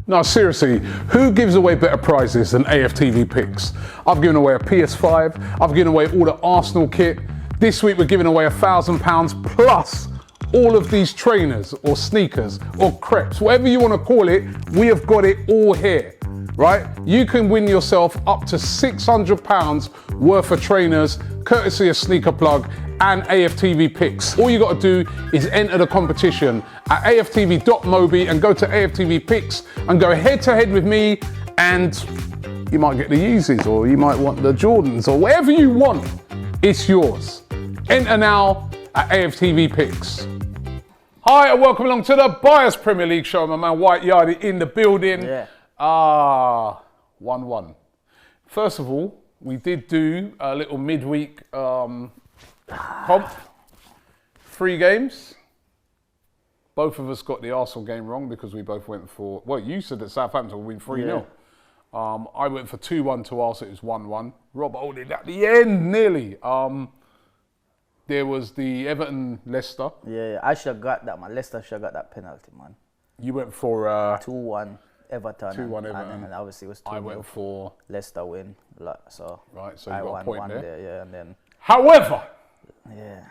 No, seriously, who gives away better prizes than AFTV picks? I've given away a PS5, I've given away all the Arsenal kit. This week we're giving away £1,000 plus all of these trainers or sneakers or crepes, whatever you want to call it, we have got it all here, right? You can win yourself up to £600 worth of trainers, courtesy of Sneaker Plug and AFTV picks. All you got to do is enter the competition at aftv.mobi and go to AFTV picks and go head to head with me, and you might get the Yeezys or you might want the Jordans or whatever you want. It's yours. Enter now at AFTV picks. Hi and welcome along to the Bias Premier League show. My man White Yardie in the building. Yeah. 1-1. First of all, we did do a little midweek comp. 3 games. Both of us got the Arsenal game wrong because we both went for, well, you said that Southampton would win 3-0. Yeah. I went for 2-1 to Arsenal, it was 1-1. Rob owed it at the end, nearly. There was the Everton-Leicester. Yeah, I should have got that, man. Leicester should have got that penalty, man. You went for 2-1 Everton. 2-1 Everton. And obviously it was 2-0. I went for Leicester win. So right, so you I got won a point one there. Yeah, and then However, yeah,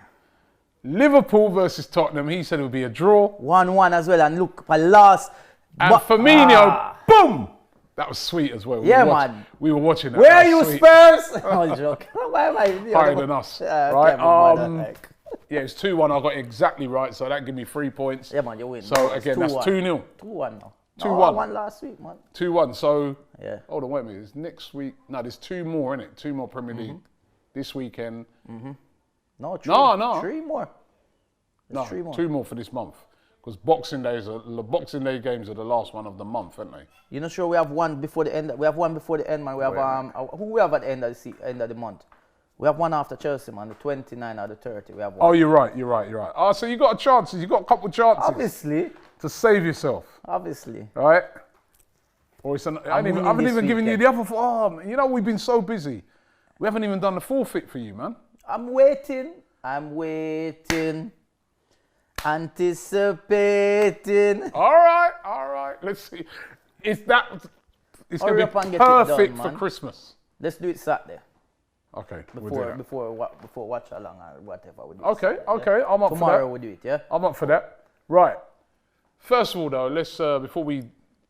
Liverpool versus Tottenham, he said it would be a draw. 1-1 as well. And look, my last. And Firmino, boom! That was sweet as well. Yeah, man. We were watching that. Where That are was you, sweet. Spurs? I'm joking. Why am I Higher than us, right? Yeah, it's 2-1. I got it exactly right, so that gave me 3 points. Yeah, man, you win. So again, that's 2-0. 2-1 now. 2-1. No, I won last week, man. 2-1. So Yeah. hold on, wait a minute. It's next week. No, there's 2 more, innit? 2 more Premier League this weekend. No, 3. No. 3 more. There's No, 3 more. 2 more for this month. Because Boxing Day games are the last one of the month, aren't they? You're not sure we have one before the end? We have one before the end, man. We have who we have at the end of the month? We have one after Chelsea, man. The 29 or the 30. We have one. Oh, you're right. Oh, so you got a chance. You got a couple of chances Obviously. to save yourself, Obviously. right? Or it's I haven't even given you the other. Oh, you know, we've been so busy. We haven't even done the forfeit for you, man. I'm waiting. Anticipating. All right. Let's see. It's going Hurry to up be and get it perfect done, for man. Christmas. Let's do it Saturday. Okay. We'll do that. Before watch along or whatever. We do Okay. Saturday, yeah? I'm up for that. Tomorrow we'll do it, yeah? I'm up for that. Right. First of all, though, let's before we,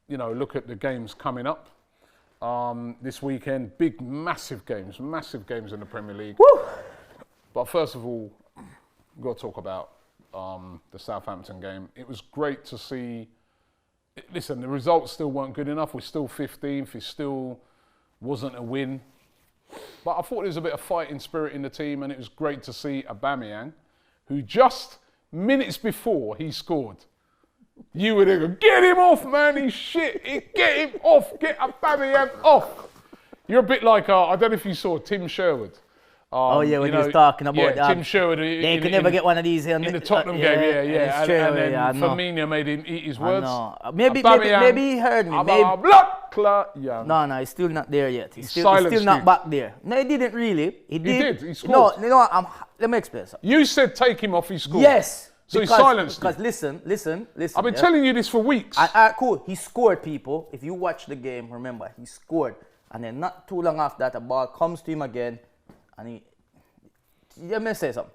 look at the games coming up this weekend. Massive games in the Premier League. Woo! But first of all, we've got to talk about the Southampton game. It was great to see. Listen, the results still weren't good enough. We're still 15th. It still wasn't a win. But I thought there was a bit of fighting spirit in the team, and it was great to see Aubameyang, who just minutes before he scored, you were there going, get him off, man, he's shit. Get him off. Get Aubameyang off. You're a bit like, I don't know if you saw Tim Sherwood. When he was talking about Tim Sherwood. They could never get one of these in the Tottenham game, yeah. It's true, and then I know. Firmino made him eat his words. Maybe he heard me. No, he's still not there yet. He's still not back there. No, he didn't really. He did. He scored. No, let me explain something. You said take him off, he scored. Yes. So he silenced you. Because listen. I've been telling you this for weeks. Cool. He scored, people. If you watch the game, remember, he scored. And then not too long after that, a ball comes to him again. And let me say something.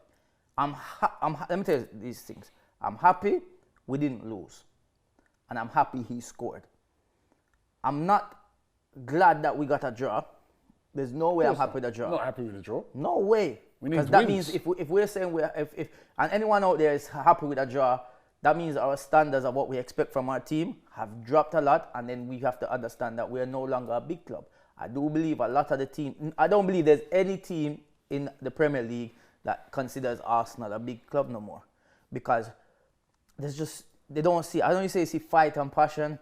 Let me tell you these things. I'm happy we didn't lose. And I'm happy he scored. I'm not glad that we got a draw. There's no way I'm happy with a draw. Not happy with the draw. No way. We need Because that wins. means if we're saying and anyone out there is happy with a draw, that means our standards of what we expect from our team have dropped a lot, and then we have to understand that we're no longer a big club. I do believe a lot of the team. I don't believe there's any team in the Premier League that considers Arsenal a big club no more, because they don't see. I don't say see fight and passion.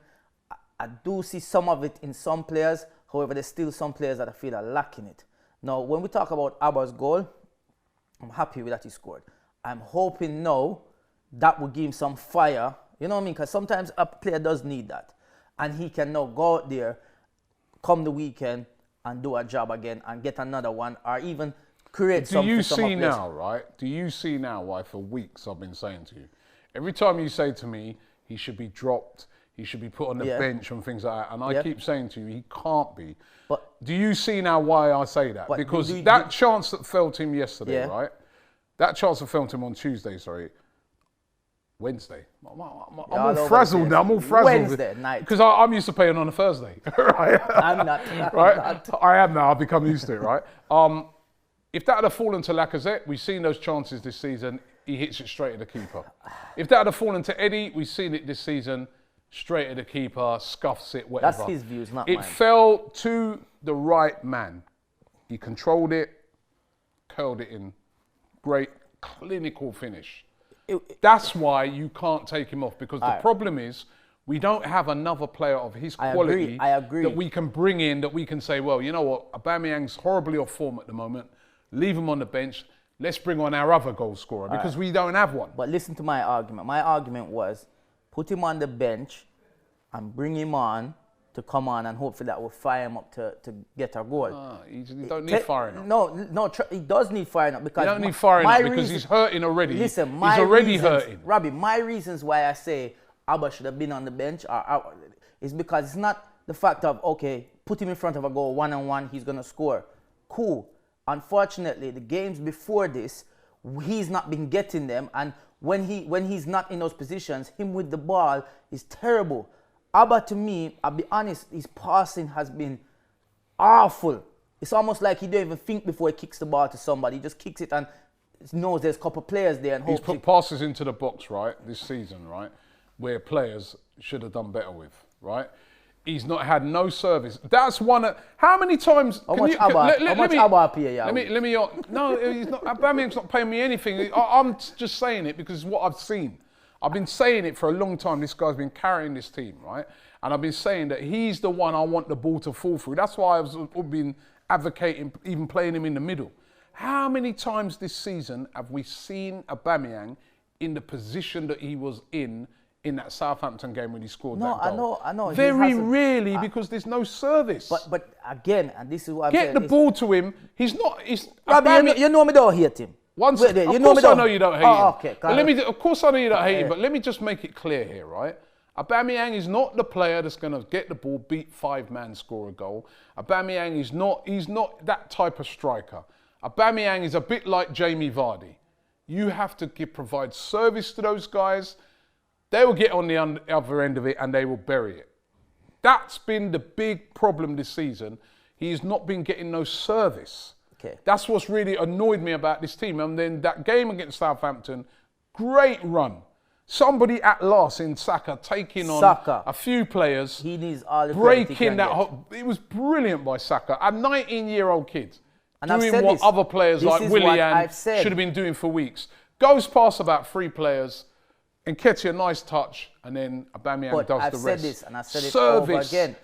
I do see some of it in some players. However, there's still some players that I feel are lacking it. Now, when we talk about Auba's goal, I'm happy with that he scored. I'm hoping now that will give him some fire. You know what I mean? Because sometimes a player does need that, and he can now go out there, come the weekend, and do a job again and get another one, or even create something. Do you see now, right? Do you see now why for weeks I've been saying to you? Every time you say to me, he should be dropped, he should be put on the Yeah. bench and things like that. And I Yeah. keep saying to you, he can't be. But Do you see now why I say that? But Because do- that chance that fell to him yesterday, Yeah. right? That chance that fell to him on Tuesday, Wednesday. I'm all all over frazzled the now. I'm all frazzled. Wednesday night. Because I'm used to playing on a Thursday, right? I'm not. Right? I am now. I've become used to it, right? If that had fallen to Lacazette, we've seen those chances this season. He hits it straight at the keeper. If that had fallen to Eddie, we've seen it this season. Straight at the keeper, scuffs it, whatever. That's his views, not It mine. fell to the right man. He controlled it, curled it in. Great clinical finish. That's why you can't take him off, because the problem is we don't have another player of his quality I agree. that we can bring in, that we can say, well, you know what, Aubameyang's horribly off form at the moment. Leave him on the bench. Let's bring on our other goal scorer, because we don't have one. But listen to my argument. My argument was put him on the bench and bring him on to come on, and hopefully that will fire him up to get a goal. You don't need firing up. No, he does need firing up, because You don't need firing up because he's hurting already. Listen, he's my already reasons, hurting. Robbie, my reasons why I say Auba should have been on the bench is because it's not the fact of, okay, put him in front of a goal, 1-on-1, he's going to score. Cool. Unfortunately, the games before this, he's not been getting them, and when he's not in those positions, him with the ball is terrible. Auba, to me, I'll be honest, his passing has been awful. It's almost like he don't even think before he kicks the ball to somebody. He just kicks it and knows there's a couple of players there. And He's put passes into the box, right, this season, right, where players should have done better with, right? He's not had no service. That's one of, how many times? How much Auba pay you? Let me, no, he's not, Aubameyang's not paying me anything. I'm just saying it because it's what I've seen. I've been saying it for a long time. This guy's been carrying this team, right? And I've been saying that he's the one I want the ball to fall through. That's why I've been advocating even playing him in the middle. How many times this season have we seen Aubameyang in the position that he was in that Southampton game when he scored that goal? I know. Very rarely, because there's no service. But again, and this is what I'm Get saying. the ball to him. He's not. Robbie, you know me don't hate him. Of course I know you don't hate him. Okay, but of course I know you don't hate him, but let me just make it clear here, right? Aubameyang is not the player that's going to get the ball, beat 5-man, score a goal. Aubameyang he's not that type of striker. Aubameyang is a bit like Jamie Vardy. You have to provide service to those guys. They will get on the other end of it and they will bury it. That's been the big problem this season. He's not been getting no service. Okay. That's what's really annoyed me about this team. And then that game against Southampton, great run. Somebody at last in Saka taking on a few players. He needs all the breaking that. It was brilliant by Saka, a 19-year-old kid, and doing what other players like Willian should have been doing for weeks. Goes past about 3 players, Nketiah, a nice touch, and then Aubameyang does the rest. I've said this, and I said it over again.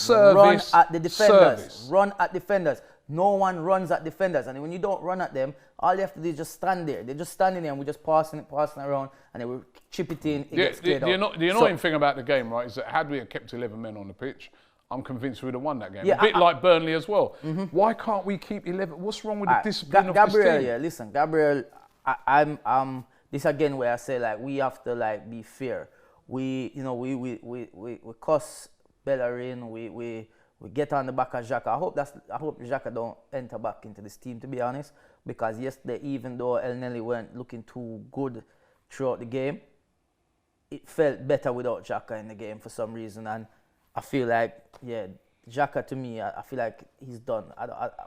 Run at the defenders. Run at defenders. No one runs at defenders, and when you don't run at them, all you have to do is just stand there. They're just standing there, and we're just passing around, and they will chip it in. It gets cleared out. The annoying thing about the game, right, is that had we kept 11 men on the pitch, I'm convinced we'd have won that game. Yeah, a bit like Burnley as well. Mm-hmm. Why can't we keep 11? What's wrong with the discipline of this team? Yeah, listen, Gabriel, I'm this again where I say, like, we have to, like, be fair. We cuss Bellerin, we get on the back of Xhaka. I hope Xhaka don't enter back into this team, to be honest, because yesterday, even though El Neni weren't looking too good throughout the game, it felt better without Xhaka in the game for some reason, and I feel like, yeah, Xhaka, to me, I feel like he's done.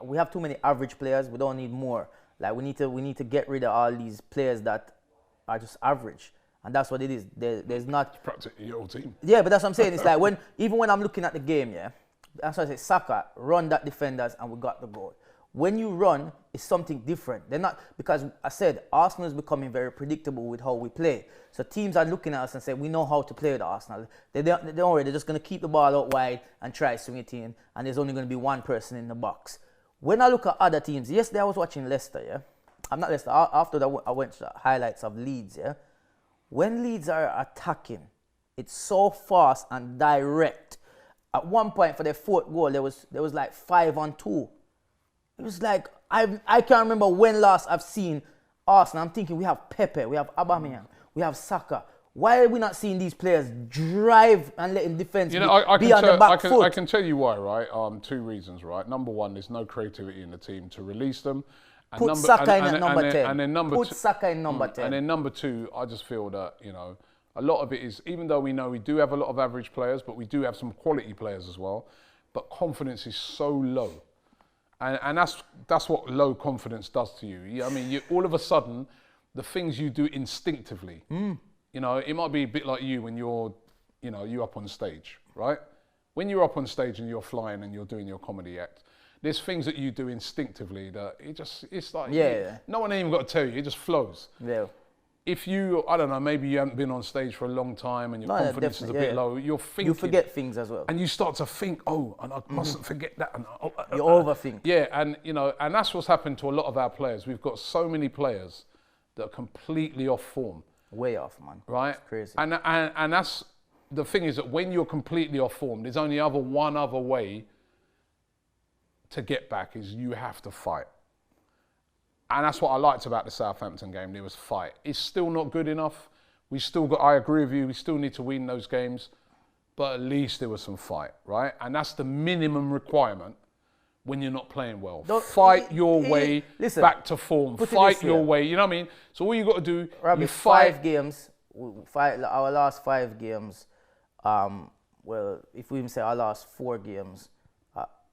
We have too many average players. We don't need more. Like, we need to get rid of all these players that are just average. And that's what it is. There's not... Practically your team. Yeah, but that's what I'm saying. It's like, even when I'm looking at the game, yeah, that's why I say, Saka, run that defenders, and we got the goal. When you run, it's something different. They're not... Because I said, Arsenal is becoming very predictable with how we play. So teams are looking at us and say, we know how to play with Arsenal. They don't worry. They're just going to keep the ball out wide and try swing it in, and there's only going to be one person in the box. When I look at other teams, yesterday I was watching Leicester, yeah? I'm not Leicester. After that, I went to the highlights of Leeds, yeah? When Leeds are attacking, it's so fast and direct. At one point for their 4th goal, there was like 5-on-2. It was like, I can't remember when last I've seen Arsenal. I'm thinking we have Pepe, we have Aubameyang, we have Saka. Why are we not seeing these players drive and letting defense You know, be on the back foot? I can tell you why, right? 2 reasons, right? Number one, there's no creativity in the team to release them. And Put Saka in at number 10. And then number Put two, Saka in number 10. And then number 2, I just feel that, you know, a lot of it is, even though we know we do have a lot of average players, but we do have some quality players as well, but confidence is so low. And that's what low confidence does to you. I mean, all of a sudden, the things you do instinctively, you know, it might be a bit like you when you're up on stage, right? When you're up on stage and you're flying and you're doing your comedy act, there's things that you do instinctively that it's like, no one ain't even got to tell you, it just flows. Yeah. If you, I don't know, maybe you haven't been on stage for a long time and your confidence is a bit low, you're thinking. You forget things as well. And you start to think, oh, and I mustn't forget that. And, you overthink. Yeah, and you know, and that's what's happened to a lot of our players. We've got so many players that are completely off form. Way off, man. Right? It's crazy. And that's, the thing is that when you're completely off form, there's only one other way to get back, is you have to fight. And that's what I liked about the Southampton game. There was fight. It's still not good enough. I agree with you, we still need to win those games, but at least there was some fight, right? And that's the minimum requirement when you're not playing well. Fight your way back to form. Fight your way, you know what I mean? So all you got to do, Robbie, you fight. 5 games, our last 5 games, well, if we even say our last 4 games,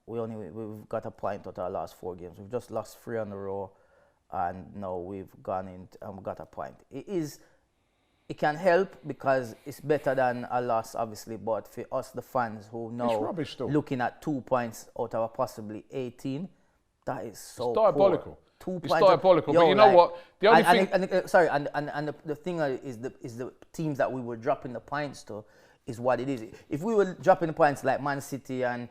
we've got a point out of our last 4 games. We've just lost 3 on the row. And now we've gone in and got a point. It can help because it's better than a loss, obviously, but for us, the fans who know looking at 2 points out of possibly 18, that is so diabolical. Poor. 2 it's points. Diabolical. But you know what? The only thing. The thing is the teams that we were dropping the points to is what it is. If we were dropping the points like Man City and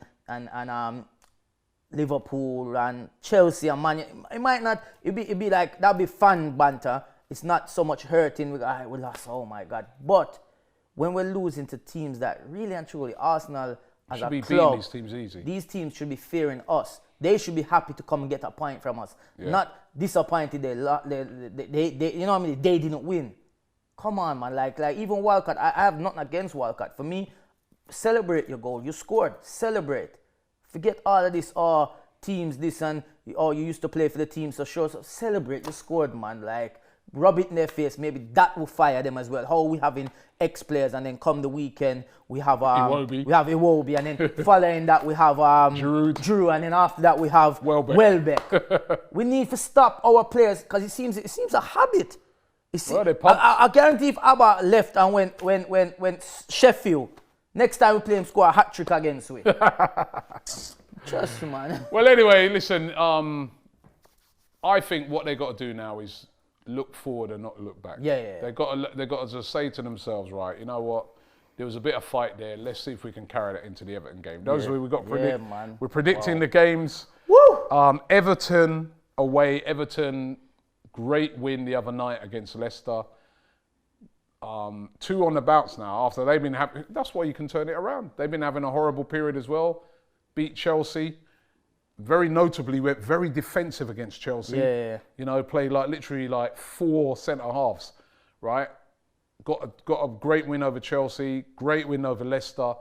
Liverpool and Chelsea and Man, it might not. It'd be like, that'd be fun banter. It's not so much hurting. We lost. Oh my God! But when we're losing to teams that really and truly, Arsenal as a club, these teams easy. These teams should be fearing us. They should be happy to come and get a point from us. Not disappointed. They you know what I mean. They didn't win. Come on, man. Like even Walcott. I have nothing against Walcott. For me, celebrate your goal. You scored. Celebrate. Forget all of this, teams, this and, you used to play for the team, so celebrate, you scored, man. Like, rub it in their face, maybe that will fire them as well. How we having ex-players, and then come the weekend, we have Iwobi, and then following that we have Drew, and then after that we have Welbeck. We need to stop our players, because it seems a habit. I guarantee if Auba left and went Sheffield, next time we play him, score a hat-trick against we. Trust me, man. Well, anyway, listen, I think what they got to do now is look forward and not look back. Yeah. They got to just say to themselves, right, you know what? There was a bit of fight there. Let's see if we can carry that into the Everton game. Those are we've got to predict. Man. We're predicting the games. Woo! Everton away. Everton, great win the other night against Leicester. 2 on the bounce now after they've been having. That's why you can turn it around. They've been having a horrible period as well. Beat Chelsea. Very notably, went very defensive against Chelsea. Yeah. You know, played literally 4 centre halves, right? Got a great win over Chelsea. Great win over Leicester.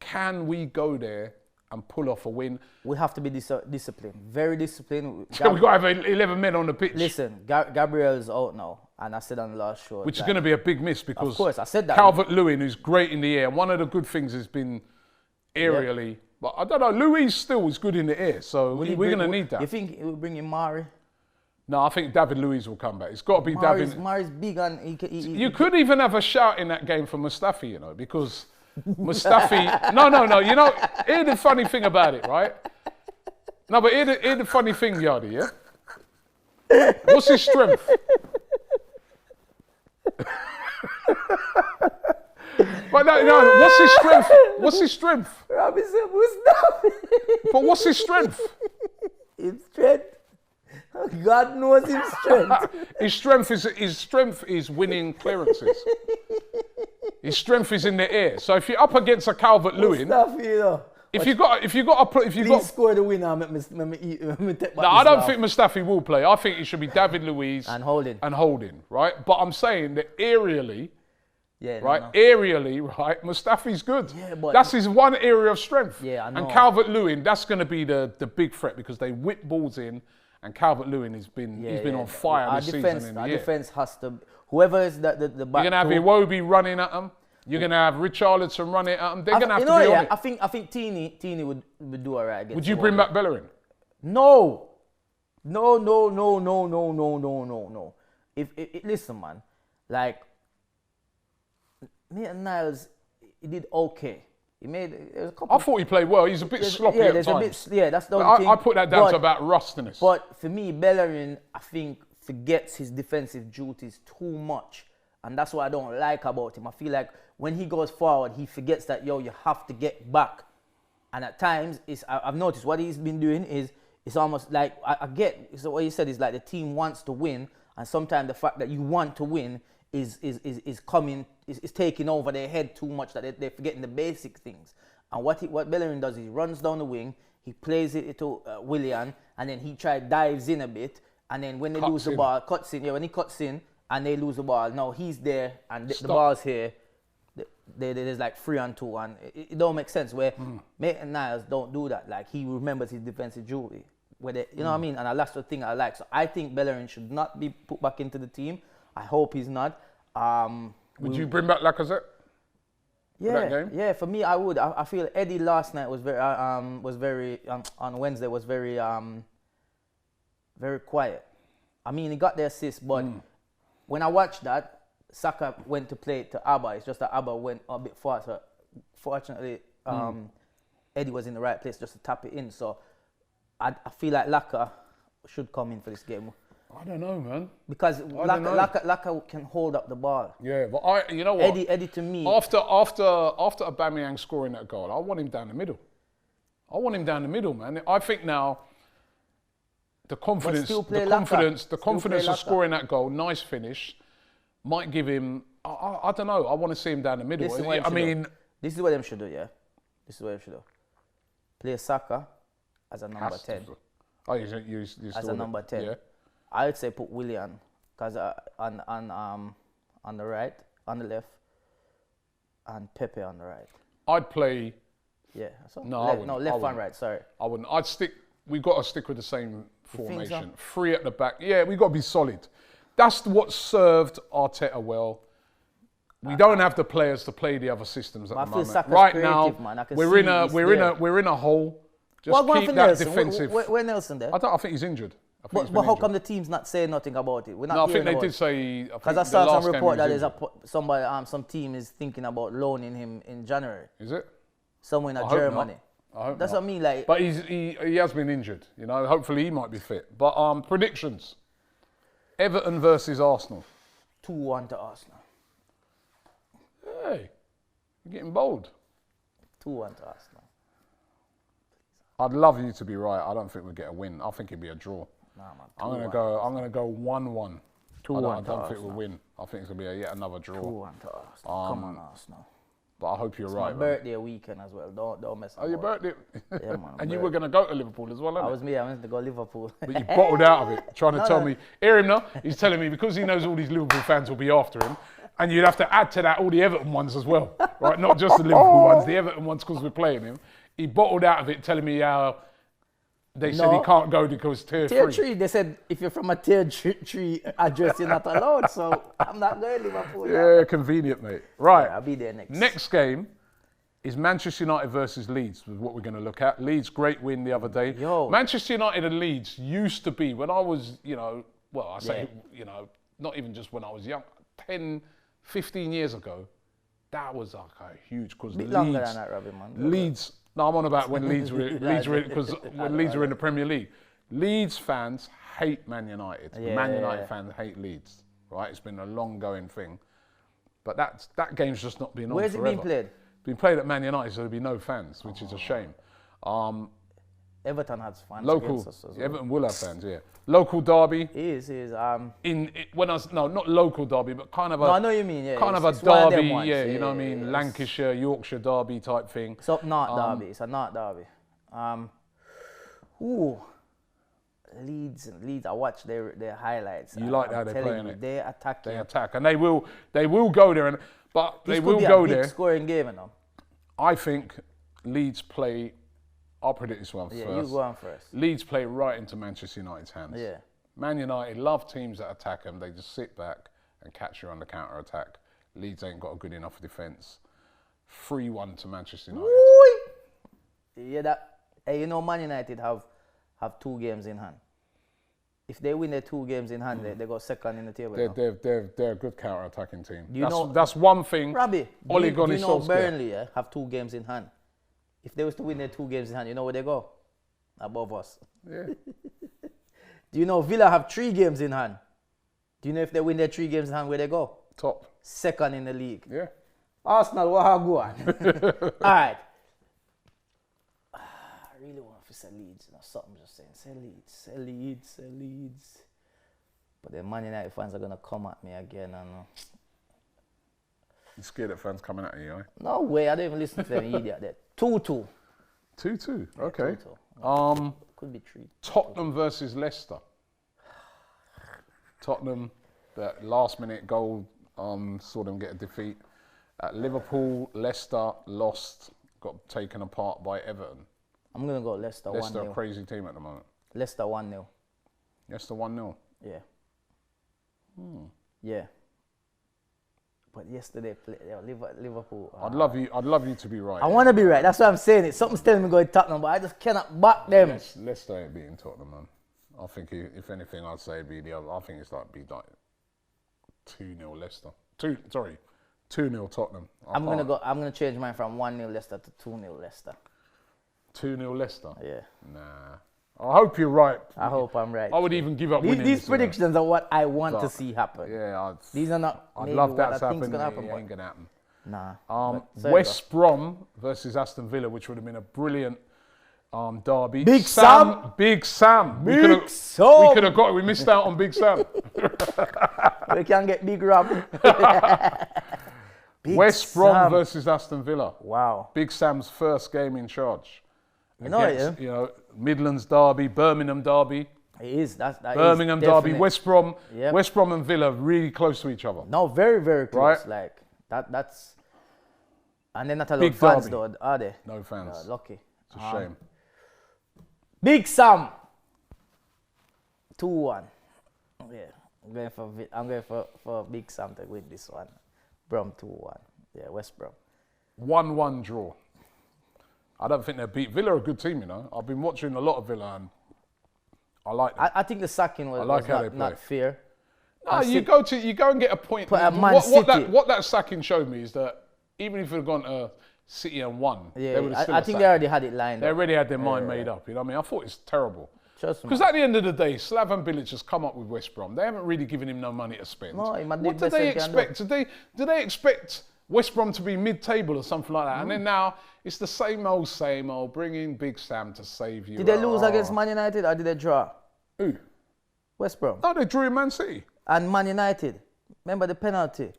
Can we go there and pull off a win? We have to be disciplined. Very disciplined. We've got to have 11 men on the pitch. Listen, Gabriel's out now. And I said on the last show. Which is going to be a big miss because of course, I said that. Calvert-Lewin, who's great in the air. One of the good things has been aerially. Yeah. But I don't know, Louis still is good in the air. So we're going to need that. You think it will bring in Mari? No, I think David Luiz will come back. It's got to be David. Mari's big and you could even have a shout in that game for Mustafi, you know, because Mustafi. No. You know, here's the funny thing about it, right? No, but here's the funny thing, Yardie, yeah? What's his strength? But no, what's his strength? What's his strength? Robbie said Mustafi. But what's his strength? His strength. God knows his strength. His strength is winning clearances. His strength is in the air. So if you're up against a Calvert-Lewin, if you got score the winner, let me take I don't think Mustafi will play. I think it should be David Luiz and Holding. Right? But I'm saying that aerially, Yeah, right? no. Aerially, right? Mustafi's good. Yeah, but that's his one area of strength. Yeah, I know. And Calvert-Lewin, that's going to be the big threat because they whip balls in, and Calvert-Lewin has been on fire this season. Our defense has to. Whoever is the back. You're going to have Iwobi running at them. You're going to have Richarlison running at them. They're going to have to be on it. I think Teeny would do all right. Would you bring back Bellerin? No. If listen, man, like Niles, he did okay. He made a couple. I thought he played well. He's a bit sloppy at times. That's the only thing. I put that down to about rustiness. But for me, Bellerin, I think, forgets his defensive duties too much. And that's what I don't like about him. I feel like when he goes forward, he forgets that, you have to get back. And at times, I've noticed what he's been doing is, it's almost like, I get, so what he said is like the team wants to win, and sometimes the fact that you want to win is taking over their head too much, that they're forgetting the basic things. And what Bellerin does is he runs down the wing, he plays it to Willian, and then he dives in a bit, and then when they lose the ball, cuts in, when he cuts in, and they lose the ball, now he's there, and the ball's here, there's like 3-2, and it don't make sense, where Maitland Niles don't do that, like he remembers his defensive duty. You know what I mean? And that's the thing I like. So I think Bellerin should not be put back into the team. I hope he's not. Would you bring back Lacazette? Yeah, for that game? Yeah. For me, I would. I feel Eddie last night was very on Wednesday was very quiet. I mean, he got the assist, but when I watched that, Saka went to play to Auba. It's just that Auba went a bit faster. Fortunately, Eddie was in the right place just to tap it in. So I feel like Laka should come in for this game. I don't know, man. Because Laka can hold up the ball. Yeah, but you know what? Eddie to me. After Aubameyang scoring that goal, I want him down the middle. Man. I think now the confidence of scoring that goal, nice finish, might give him. I don't know. I want to see him down the middle. This is what them should do. Yeah, this is what them should do. Play Saka as a number 10. Oh, you as a number 10. Yeah. I would say put Willian, cause on the right, on the left, and Pepe on the right. I'd play. Yeah. Left and right. Sorry. I wouldn't. I'd stick. We got to stick with the same formation. So? 3 at the back. Yeah, we got to be solid. That's what served Arteta well. We don't have the players to play the other systems at the moment. Saka's right now, man. we're in a hole. Just keep that Nelson? defensive. Where Nelson there? I think he's injured. But how come the team's not saying nothing about it? We're not I think they did say. Because I saw some report that some team is thinking about loaning him in January. Is it? Somewhere in Germany. I hope That's not. what I mean. Like, but he has been injured. Hopefully he might be fit. But predictions: Everton versus Arsenal. 2-1 to Arsenal. Hey, you're getting bold. 2-1 to Arsenal. I'd love you to be right. I don't think we'll get a win. I think it'll be a draw. Nah, man. I'm gonna go 1-1. 2-1. I don't think we'll win. I think it's gonna be yet another draw. 2-1 to Arsenal. Come on, Arsenal. But I hope you're right. My birthday weekend as well. Don't mess up. Oh, your birthday? Yeah, man. And you were gonna go to Liverpool as well, I went to go Liverpool. But you bottled out of it, trying to tell me. Hear him now? He's telling me because he knows all these Liverpool fans will be after him, and you'd have to add to that all the Everton ones as well, right? Not just the Liverpool ones, the Everton ones because we're playing him. He bottled out of it, telling me how they said he can't go because tier 3. They said if you're from a tier 3 address, you're not allowed. So I'm not going to Liverpool. Yeah, convenient, mate. Right. Yeah, I'll be there next. Next game is Manchester United versus Leeds, is what we're going to look at. Leeds, great win the other day. Manchester United and Leeds used to be, when I was, not even just when I was young, 10, 15 years ago, that was like a huge, because Leeds... longer than that, Robbie, man. Leeds... No, I'm on about when Leeds were when Leeds were in the Premier League. Leeds fans hate Man United. Man United fans hate Leeds. Right? It's been a long going thing. But that game's just not been on forever. Where's it being played? Been played at Man United, so there'll be no fans, which is a shame. Everton has fans local, against us as well. Everton will have fans, yeah. Local derby. It is. Not local derby, but kind of a. No, I know what you mean. Yeah, kind of a derby, yeah. You know what I mean? Lancashire, Yorkshire derby type thing. It's derby. It's a not derby. Leeds. I watch their highlights. You like how they're playing it. They attack. They attack, and they will go there. But This they could will be go a big there. scoring game, you know. I think Leeds play. I'll predict this one Yeah, first. you go on first. Leeds play right into Manchester United's hands. Yeah. Man United love teams that attack them. They just sit back and catch you on the counter attack. Leeds ain't got a good enough defence. 3-1 to Manchester United. Yeah, that. Hey, you know, Man United have 2 games in hand. If they win their 2 games in hand, they go second in the table. They're a good counter attacking team. You know, that's one thing. Robbie, Ole do you know Solskjaer. Burnley have 2 games in hand? If they was to win their 2 games in hand, you know where they go? Above us. Yeah. Do you know Villa have 3 games in hand? Do you know if they win their 3 games in hand, where they go? Top. Second in the league. Yeah. Arsenal, what have go on? All right. I really want to say Leeds. You know, something just saying, say Leeds. But the Man United fans are going to come at me again. And You scared that fans coming at you, eh? no way, I don't even listen to them idiot there. 2-2. 2-2. Yeah, Okay. 2-2. Could be 3. Tottenham versus Leicester. Tottenham, that last minute goal saw them get a defeat. At Liverpool, Leicester lost, got taken apart by Everton. I'm going to go Leicester 1-0. Leicester a crazy team at the moment. Leicester 1-0. Leicester 1-0. Yeah. Yeah. But yesterday, Liverpool. I'd love you to be right. I want to be right. That's what I'm saying. Something's telling me go to Tottenham, but I just cannot back them. Leicester ain't beating Tottenham, man. I think if anything, I'd say it'd be the other. I think it's like 2-0 Leicester. 2-0 Tottenham. I'm gonna change mine from 1-0 Leicester to 2-0 Leicester. 2-0 Leicester. Yeah. Nah. I hope you're right. I hope I'm right. I would even give up winning. These predictions are what I want to see happen. Yeah. These are not. I'd maybe love that what to I think's happen. gonna happen. It ain't gonna happen. Nah. West Brom versus Aston Villa, which would have been a brilliant derby. Big Sam. Big Sam. Big We Sam. could have got it. We missed out on Big Sam. We can get Big Rob. West Brom versus Aston Villa. Wow. Big Sam's first game in charge. You know it, yeah? You know, Midlands derby, Birmingham derby. It is. That Birmingham is derby, definite. West Brom. Yep. West Brom and Villa really close to each other. No, very, very close. Right? Like that's. And they're not a lot Big of fans, derby. though, are they? No fans. Lucky. It's a shame. Big Sam. 2-1. Yeah, I'm going for Big Sam to win this one. Brom 2-1. Yeah, West Brom. 1-1 draw. I don't think they'll beat Villa. Are a good team, you know. I've been watching a lot of Villa and I like them. I think the sacking was, like how they play. not fair. No, you go and get a point. Put a Man City. What that sacking showed me is that even if it had gone to City and won, they would have still I think they already had it lined They up. already had their mind made up. You know what I mean? I thought it's terrible. Trust me. Because at the end of the day, Slaven Bilic has come up with West Brom. They haven't really given him no money to spend. No, he might do what do best they he can expect? Do they expect West Brom to be mid-table or something like that? And then now it's the same old. Bring in Big Sam to save you. Did they lose against Man United or did they draw? Who? West Brom. No, they drew in Man City. And Man United. Remember the penalty?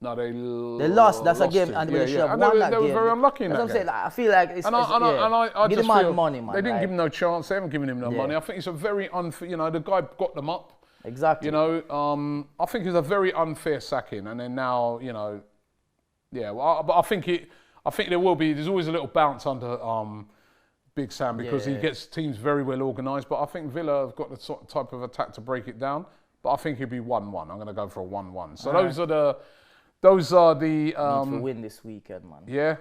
No, they lost. That's a game, and they should have won that game. They were very unlucky in that That's what I'm game. saying. Like, I feel like it's. I give just the man feel money, man. They didn't like, give him no chance. They haven't given him no money. I think it's a very unfair. You know, the guy got them up. Exactly. You know, I think it's a very unfair sacking. And then now, you know, yeah. Well, but I think there will be. There's always a little bounce under Big Sam because he gets teams very well organised. But I think Villa have got the sort of type of attack to break it down. But I think it'll be 1-1. I'm going to go for a 1-1. So those are the. need to win this weekend, man. Yeah.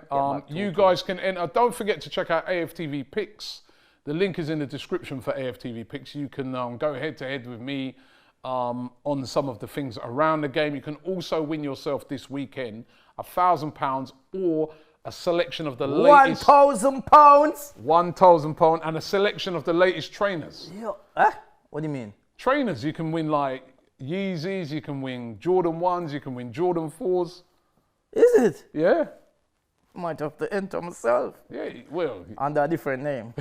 You guys can enter. Don't forget to check out AFTV Picks. The link is in the description for AFTV Picks. You can go head to head with me on some of the things around the game. You can also win yourself this weekend £1,000 or a selection of the latest. £1,000. £1,000 and a selection of the latest trainers. Yeah. What do you mean? Trainers, you can win like Yeezys, you can win Jordan 1s, you can win Jordan 4s. Is it? Yeah. Might have to enter myself. Yeah, well. Under a different name.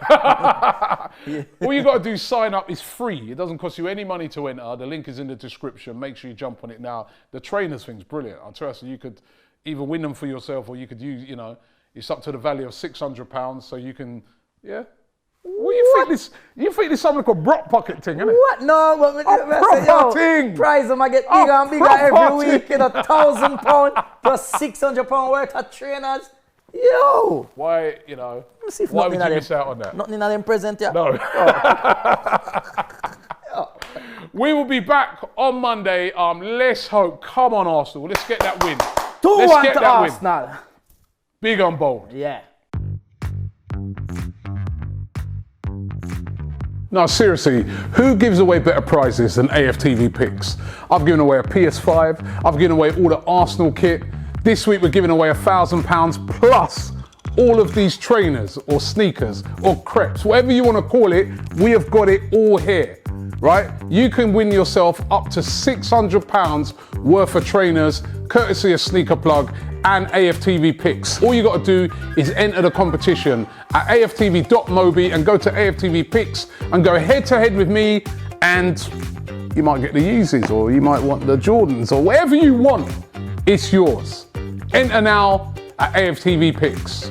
All you got to do is sign up. It's free. It doesn't cost you any money to enter. The link is in the description. Make sure you jump on it now. The trainers thing's brilliant. I trust you could either win them for yourself or you could use, you know, it's up to the value of £600. So you can, yeah. What you think this? You think this something called Brock pocket thing, isn't it? What? No, but proper thing. prize them, I get bigger and bigger every proper week. You know, £1,000 plus £600 worth of trainers. Yo! Why, you know, Let's see if why nothing would you in miss out on that? Nothing in them present, yeah. No. We will be back on Monday. Let's hope. Come on, Arsenal. Let's get that win. 2-1 to Arsenal. Big and bold. Yeah. No, seriously, who gives away better prizes than AFTV picks? I've given away a PS5. I've given away all the Arsenal kit. This week we're giving away £1,000 plus all of these trainers or sneakers or crepes, whatever you want to call it. We have got it all here, right? You can win yourself up to £600 worth of trainers, courtesy of Sneaker Plug and AFTV picks. All you got to do is enter the competition at aftv.mobi and go to AFTV picks and go head to head with me, and you might get the Yeezys or you might want the Jordans or whatever you want. It's yours. Enter now at AFTV picks.